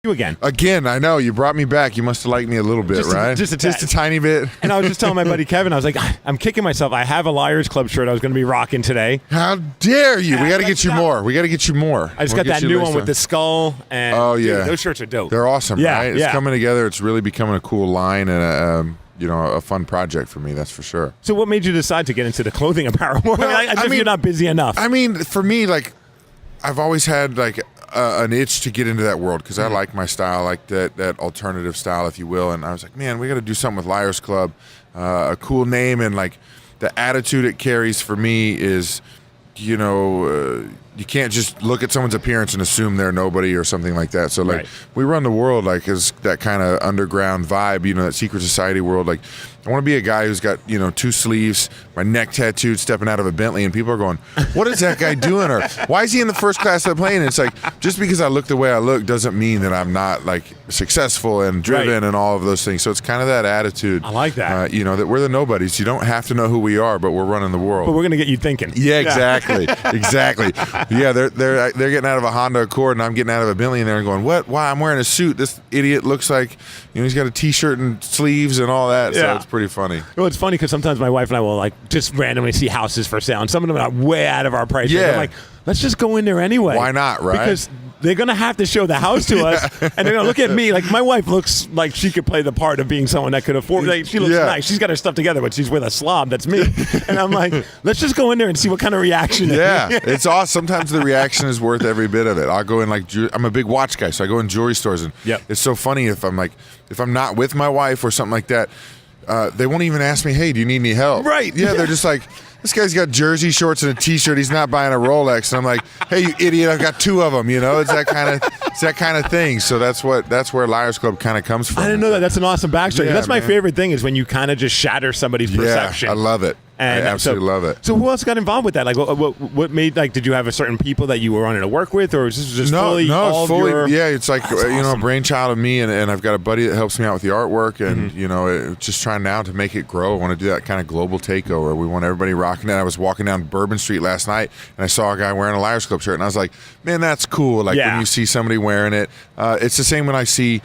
you again. Again, I know. You brought me back. You must have liked me a little bit, right? Just a tiny bit. And I was just telling my buddy Kevin, I was like, I'm kicking myself. I have a Liars Club shirt I was going to be rocking today. How dare you? We got to get you more. We got to get you more. I just got that new one with the skull. And dude, those shirts are dope. They're awesome, right? It's coming together. It's really becoming a cool line and a fun project for me, that's for sure. So what made you decide to get into the clothing apparel? Well, I mean, you're not busy enough. I mean, for me, like, I've always had, like, an itch to get into that world because I like my style, like that alternative style, if you will. And I was like, man, we got to do something with Liars Club, a cool name, and like the attitude it carries for me is, you can't just look at someone's appearance and assume they're nobody or something like that. So like we run the world like as that kind of underground vibe, that secret society world. Like I want to be a guy who's got, 2 sleeves, my neck tattooed, stepping out of a Bentley, and people are going, what is that guy doing? Or why is he in the first class of the plane? And it's like, just because I look the way I look doesn't mean that I'm not like successful and driven and all of those things. So it's kind of that attitude. I like that. That we're the nobodies. You don't have to know who we are, but we're running the world. But we're going to get you thinking. Yeah, exactly. Exactly. Yeah, they're getting out of a Honda Accord and I'm getting out of a Bentley and they're going, what? Why? I'm wearing a suit. This idiot looks like, he's got a T-shirt and sleeves and all that. So it's pretty funny. Well, it's funny because sometimes my wife and I will like just randomly see houses for sale and some of them are way out of our price range. I'm like, let's just go in there anyway. Why not, right? Because they're going to have to show the house to us, and they're going to look at me. Like, my wife looks like she could play the part of being someone that could afford. Like, she looks nice. She's got her stuff together, but she's with a slob. That's me. And I'm like, let's just go in there and see what kind of reaction. It's awesome. Sometimes the reaction is worth every bit of it. I'll go in, like, I'm a big watch guy, so I go in jewelry stores, and it's so funny if I'm not with my wife or something like that, they won't even ask me, hey, do you need any help? Right. Yeah, they're just like, this guy's got jersey shorts and a T-shirt. He's not buying a Rolex. And I'm like, hey, you idiot, I've got 2 of them. It's that kind of thing. So that's where Liars Club kind of comes from. I didn't know that. That's an awesome backstory. Yeah, that's my favorite thing is when you kind of just shatter somebody's perception. I love it. And I absolutely love it. So who else got involved with that? Like, what made, like, did you have a certain people that you were wanting to work with, or is this just fully all it's fully, your... Yeah, it's like, awesome. a brainchild of me, and I've got a buddy that helps me out with the artwork, and, just trying now to make it grow. I want to do that kind of global takeover. We want everybody rocking it. I was walking down Bourbon Street last night, and I saw a guy wearing a Liars Club shirt, and I was like, man, that's cool. Like, when you see somebody wearing it. It's the same when I see,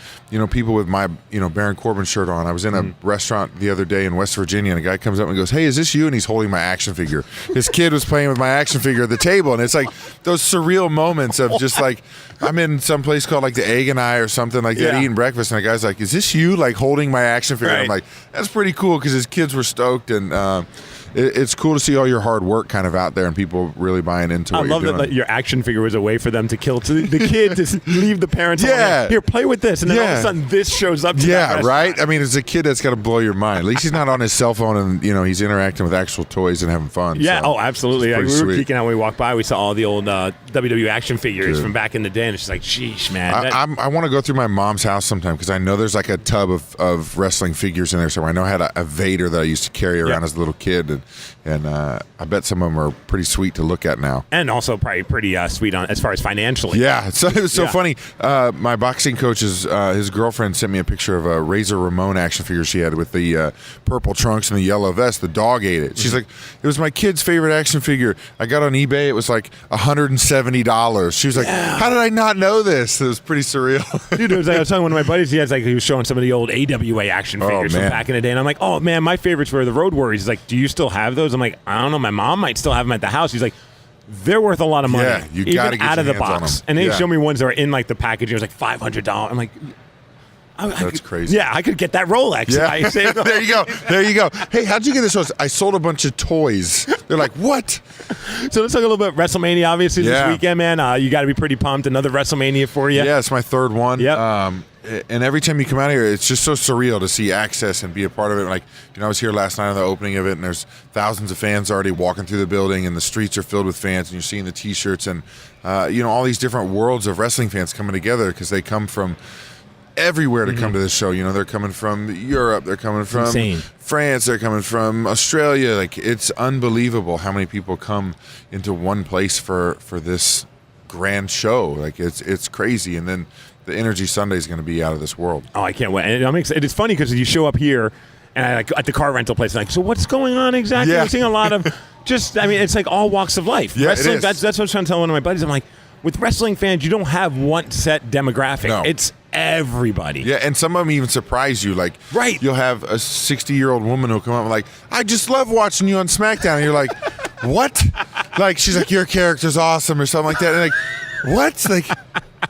people with my, Baron Corbin shirt on. I was in a restaurant the other day in West Virginia, and a guy comes up and goes, hey, is this you? And he's holding my action figure. His kid was playing with my action figure at the table, and it's like those surreal moments of just like, I'm in some place called like the Egg and I or something like that, eating breakfast, and the guy's like, is this you, like holding my action figure? I'm like, that's pretty cool, because his kids were stoked, and it's cool to see all your hard work kind of out there and people really buying into what you're doing. I love that your action figure was a way for them to kill the kid to leave the parents home. Here, play with this, and then all of a sudden this shows up to that right? I mean, it's a kid that's got to blow your mind. At least he's not on his cell phone and, he's interacting with actual toys and having fun. Yeah, so absolutely. We were peeking out when we walked by. We saw all the old WWE action figures from back in the day, and it's just like, sheesh, man. I want to go through my mom's house sometime because I know there's like a tub of wrestling figures in there somewhere. I know I had a Vader that I used to carry around as a little kid, and I bet some of them are pretty sweet to look at now. And also probably pretty sweet on as far as financially. Yeah, so it was so funny. My boxing coach's his girlfriend sent me a picture of a Razor Ramon action figure she had with the purple trunks and the yellow vest. The dog ate it. She's like, it was my kid's favorite action figure. I got on eBay. It was like $170. She was like, how did I not know this? It was pretty surreal. Dude, it was like, I was telling one of my buddies, he was showing some of the old AWA action figures from back in the day. And I'm like, oh, man, my favorites were the Road Warriors. He's like, do you still have those? I'm like, I don't know. My mom might still have them at the house. He's like, they're worth a lot of money. Yeah, you got to get out of the hands on box. them. And then he showed me ones that were in like the package. It was like $500. I'm like, that's crazy. Yeah, I could get that Rolex. Yeah. There you go. Hey, how'd you get this? I sold a bunch of toys. They're like, what? So let's talk a little bit WrestleMania, obviously, this weekend, man. You got to be pretty pumped. Another WrestleMania for you. Yeah, it's my 3rd one. Yep. And every time you come out here, it's just so surreal to see Access and be a part of it. Like, I was here last night on the opening of it, and there's thousands of fans already walking through the building, and the streets are filled with fans, and you're seeing the T-shirts and, all these different worlds of wrestling fans coming together because they come from everywhere to come to this show. They're coming from Europe, they're coming from France, they're coming from Australia. Like, it's unbelievable how many people come into one place for this grand show. Like, it's crazy. And then the Energy Sunday is going to be out of this world. Oh, I can't wait. And I'm excited. It's funny because you show up here and at the car rental place, like, so what's going on exactly? I'm seeing a lot of it's like all walks of life. Yeah, wrestling, it is. That's what I was trying to tell one of my buddies. I'm like, with wrestling fans, you don't have one set demographic. No. It's everybody. Yeah, and some of them even surprise you. Like, Right. you'll have a 60-year-old woman who'll come up and like, I just love watching you on SmackDown. And you're like, what? Like, she's like, your character's awesome or something like that. And like, what? Like,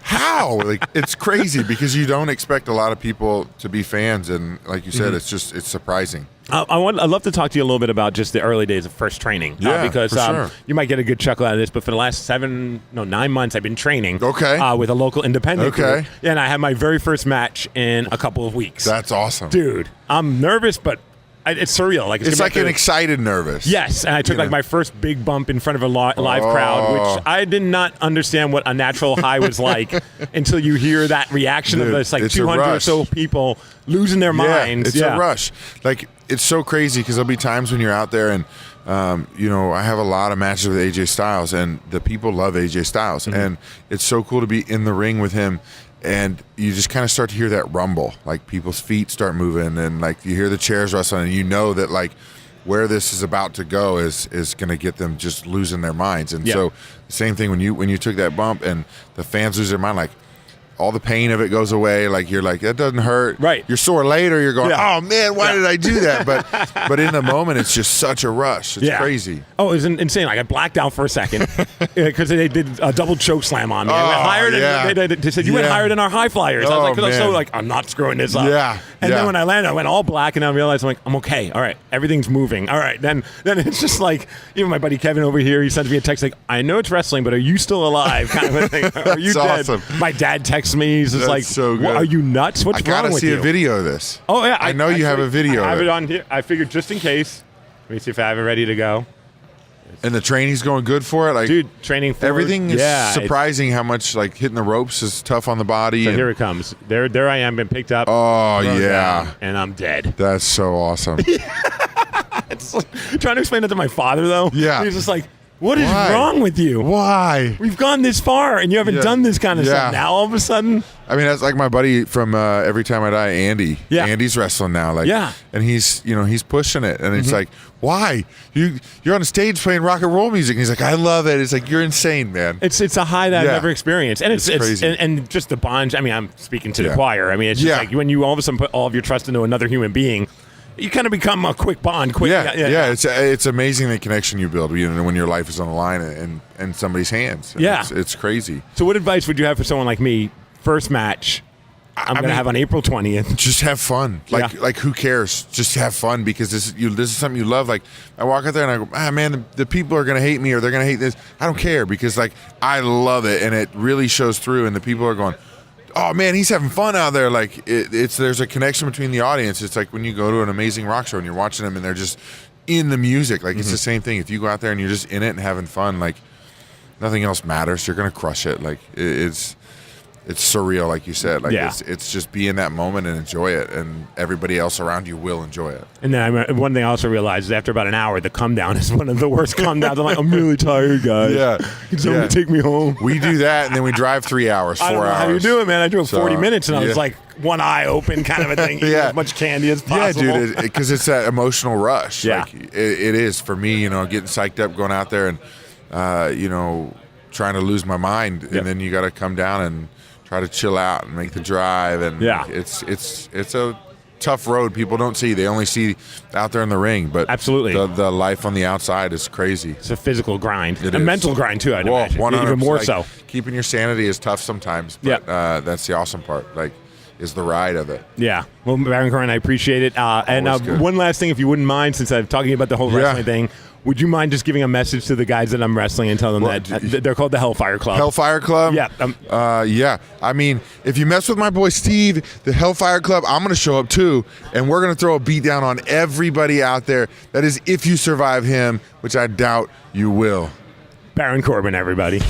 how? Like, it's crazy because you don't expect a lot of people to be fans. And like you said, it's surprising. I'd love to talk to you a little bit about just the early days of first training. Yeah, because for sure. you might get a good chuckle out of this, but for the last 9 months, I've been training Okay. with a local independent Okay. group. And I had my very first match in a couple of weeks. That's awesome. Dude, I'm nervous, but it's surreal. Like It's like an excited nervous. Yes, and I took like my first big bump in front of a live crowd, which I did not understand what a natural high was like until you hear that reaction Dude, of this like it's a 200 or rush. so people losing their minds. It's a rush. Like, it's so crazy because there'll be times when you're out there and, I have a lot of matches with AJ Styles, and the people love AJ Styles. And it's so cool to be in the ring with him. And you just kind of start to hear that rumble, like people's feet start moving, and like you hear the chairs rustling, and you know that like where this is about to go is going to get them just losing their minds. And so the same thing when you took that bump and the fans lose their mind, like all the pain of it goes away. Like, you're like, that doesn't hurt. Right. You're sore later. You're going, oh man, why did I do that? But in the moment, it's just such a rush. It's crazy. Oh, it was insane. Like, I blacked out for a second because they did a double choke slam on me. Oh, I went higher they said, you went higher than our high flyers. I was like, 'cause I was so man. like, I'm not screwing this up. Yeah, And yeah. then when I landed, I went all black, and I realized, I'm like, I'm okay. All right, everything's moving. All right, then it's just like, even my buddy Kevin over here, he sends me a text like, I know it's wrestling, but are you still alive? Kind of a thing. Are you That's dead? awesome. My dad texts me. He's just like, so good. Are you nuts? What's I gotta wrong with see you? a video of this. Oh yeah, I know you have a video I have of it it. on here. I figured just in case. Let me see if I have it ready to go. And the training's going good for it. Like, Dude, training for everything is it's- surprising how much like hitting the ropes is tough on the body. So and- here it comes. There I am, been picked up. Oh, thrown yeah. down, and I'm dead. That's so awesome. It's like, trying to explain that to my father though. Yeah. He's just like, what is Why? wrong with you? Why? We've gone this far, and you haven't Yeah. done this kind of Yeah. stuff. Now all of a sudden, I mean, that's like my buddy from Every Time I Die, Andy. Yeah. Andy's wrestling now. Like, Yeah. And he's pushing it, and it's like, why? You're on a stage playing rock and roll music, and he's like, I love it. It's like, you're insane, man. it's a high that I've Yeah. never experienced, and it's crazy. and just the bond. I mean, I'm speaking to the Yeah. choir. I mean, it's just Yeah. like when you all of a sudden put all of your trust into another human being, you kind of become a quick bond. Yeah. It's amazing the connection you build, when your life is on the line in somebody's hands. And Yeah. it's crazy. So, what advice would you have for someone like me? First match, I'm going to mean- have on April 20th. Just have fun. Like who cares? Just have fun because this is something you love. Like, I walk out there and I go, man, the people are gonna hate me or they're gonna hate this. I don't care because like I love it and it really shows through. And the people are going, oh man, he's having fun out there. Like there's a connection between the audience. It's like when you go to an amazing rock show and you're watching them and they're just in the music. Like it's the same thing. If you go out there and you're just in it and having fun, like nothing else matters. You're gonna crush it. Like it's surreal, like you said. Like it's just be in that moment and enjoy it, and everybody else around you will enjoy it. And then one thing I also realized is after about an hour, the come down is one of the worst come downs. I'm like, I'm really tired, guys. Yeah. Can someone take me home? We do that, and then we drive 3 hours, 4 I don't know hours. how you do it, man. I drove 40 minutes, and I was yeah. like one eye open kind of a thing, eating as much candy as possible. Yeah, dude, because it's that emotional rush. Yeah. Like, it is for me, getting psyched up, going out there and, trying to lose my mind. And then you got to come down and try to chill out and make the drive. And it's a tough road people don't see. They only see out there in the ring. But absolutely, the life on the outside is crazy. It's a physical grind. It a is. mental grind, too, I'd imagine. 100%. Even more so. Keeping your sanity is tough sometimes. But that's the awesome part. Like, is the ride of it. Yeah. Well, Baron Corbin, I appreciate it. And good. one last thing, if you wouldn't mind, since I'm talking about the whole wrestling thing, would you mind just giving a message to the guys that I'm wrestling and tell them that they're called the Hellfire Club? Hellfire Club? Yeah. Yeah. I mean, if you mess with my boy Steve, the Hellfire Club, I'm going to show up too, and we're going to throw a beat down on everybody out there. That is if you survive him, which I doubt you will. Baron Corbin, everybody.